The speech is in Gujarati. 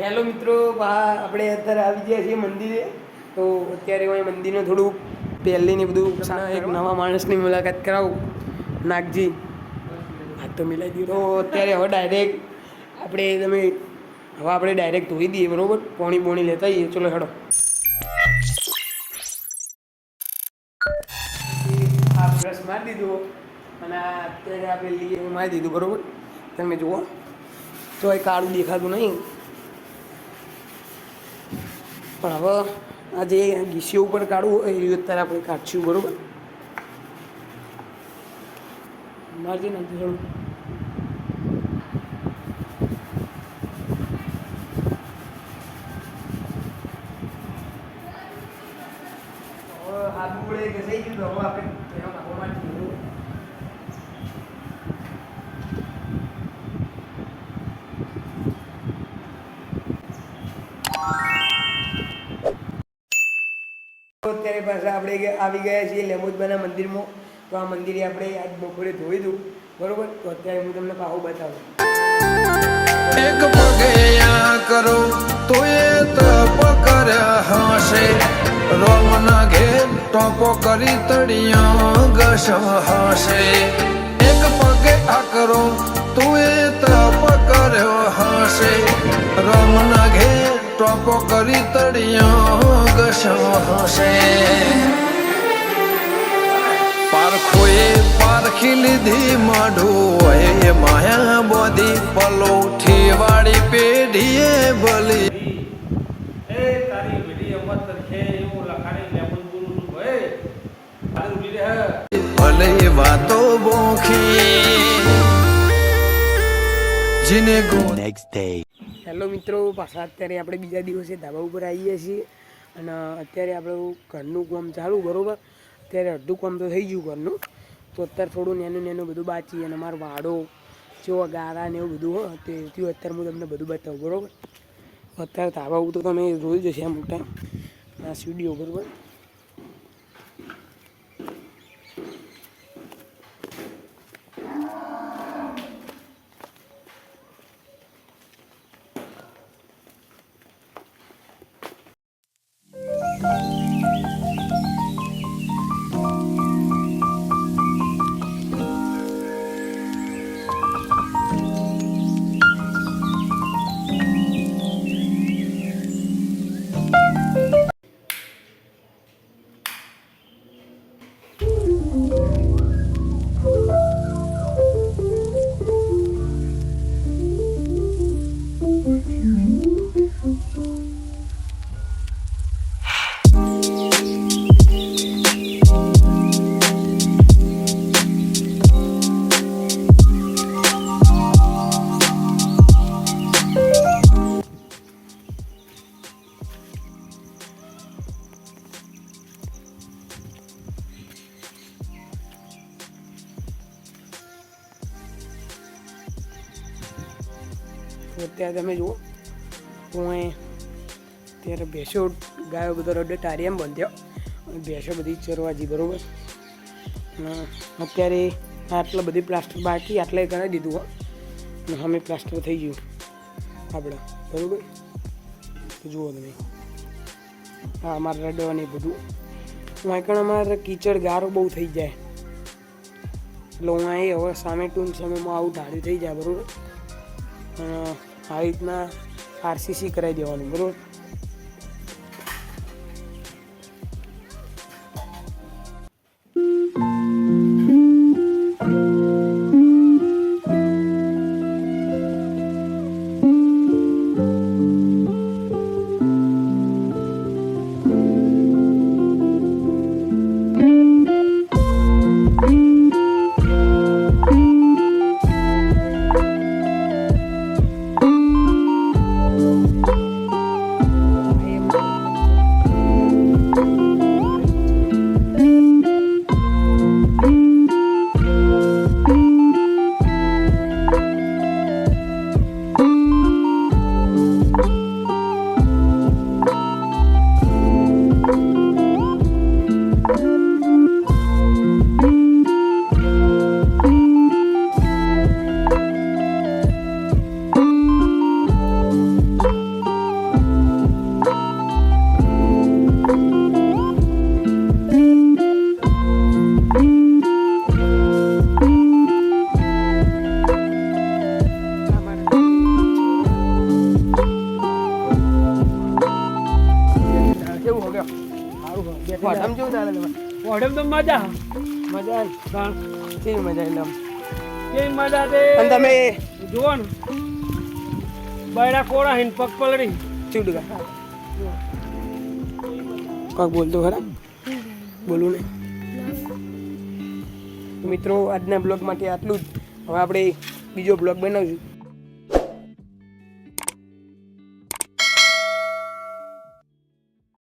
હેલો મિત્રો, આપણે અત્યારે આવી ગયા છીએ મંદિરે. તો અત્યારે હું મંદિરનું થોડું પહેલીને બધું એક નવા માણસની મુલાકાત કરાવું. નાગજી હાથ તો મિલાઈ દીધું. તો અત્યારે હવે આપણે ડાયરેક્ટ ધોઈ દઈએ, બરાબર? પોણી લેતા આવીએ. ચલો હેડો. આ બ્રશ મારી દીધું અને અત્યારે આપણે લીએ મારી દીધું, બરાબર? તમે જુઓ તો એ કાળું દેખાતું નહીં, પણ હવે આ જે ગીસીઓ ઉપર કાઢવું હોય એ અત્યારે આપણે કાઢશું, બરાબર? મારજી નાખી થોડું. હવે હાથ ઉડે કે થઈ ગયું તો હવે આપણે એનો નાખવા માટે અત્યારે પાછા આપણે આવી ગયા છીએ લેમોજબાના મંદિરમાં. તો આ મંદિરે આપણે આજ બપોરે ધોઈ દઉં, બરોબર? તો અત્યારે હું તમને પાહુ બતાવું. એક પગે આ કરો તો એ તપ કર્યા હશે, રોમના ઘેર ટોપો કરી તળિયા ઘસ હશે. એક પગે આ કરો તો એ તપ કર્યો હશે, રોમના ઘેર ટોપો કરી તળિયા ઘસ હશે. પારખોએ પારખી લીધી માઢું એ માયા બોધી પલોઠી વાળી પેઢીએ ભલી ભલે વાતો બોખી જીને ગો. Next day. હેલો મિત્રો, પાછા અત્યારે આપણે બીજા દિવસે ધાબા ઉપર આવીએ છીએ અને અત્યારે આપણું ઘરનું કામ ચાલુ, બરાબર? અત્યારે અડધું કામ તો થઈ ગયું ઘરનું, તો અત્યારે થોડું નેનું બધું બાકી અને મારો વાડો જેવો ગારા ને એવું બધું હોય તે અત્યારે હું તમને બધું બતાવું, બરાબર? અત્યારે ધાબા ઉપર તો તમે જોઈ જશે આ મોટા આ સ્ટુડિયો, બરાબર? અત્યારે તમે જુઓ હું અત્યારે ભેંસો ગાયો બધો રડે ટારિયામ બાંધ્યો અને ભેંસો બધી ચરવાજી, બરાબર? અત્યારે આટલા બધી પ્લાસ્ટર બાકી, આટલે કરાવી દીધું હોય અને અમે પ્લાસ્ટર થઈ ગયું આપણે, બરાબર? જુઓ તમે હા અમારે રડવાની બધું વાંકણ અમારે કીચડ ગારો બહુ થઈ જાય એટલે હું અહીં હવે સામે ટૂંક સમયમાં આવું ઢાળ્યું થઈ જાય, બરાબર? આવી રીતના આરસીસી કરાવી દેવાનું, બરાબર? ઓઢમ જેવું ચાલે તમારે ઓઢમ તો મજા મજા આવે કેવી મજા એટલે આમ કેવી મજા તે અને તમે જુઓ ને બૈરા કોરા હિન પગ પલડી શું ડુગા કોક બોલતો ખરા બોલું ને મિત્રો આજના બ્લોગ માટે આટલું જ હવે આપણે બીજો બ્લોગ બનાવશું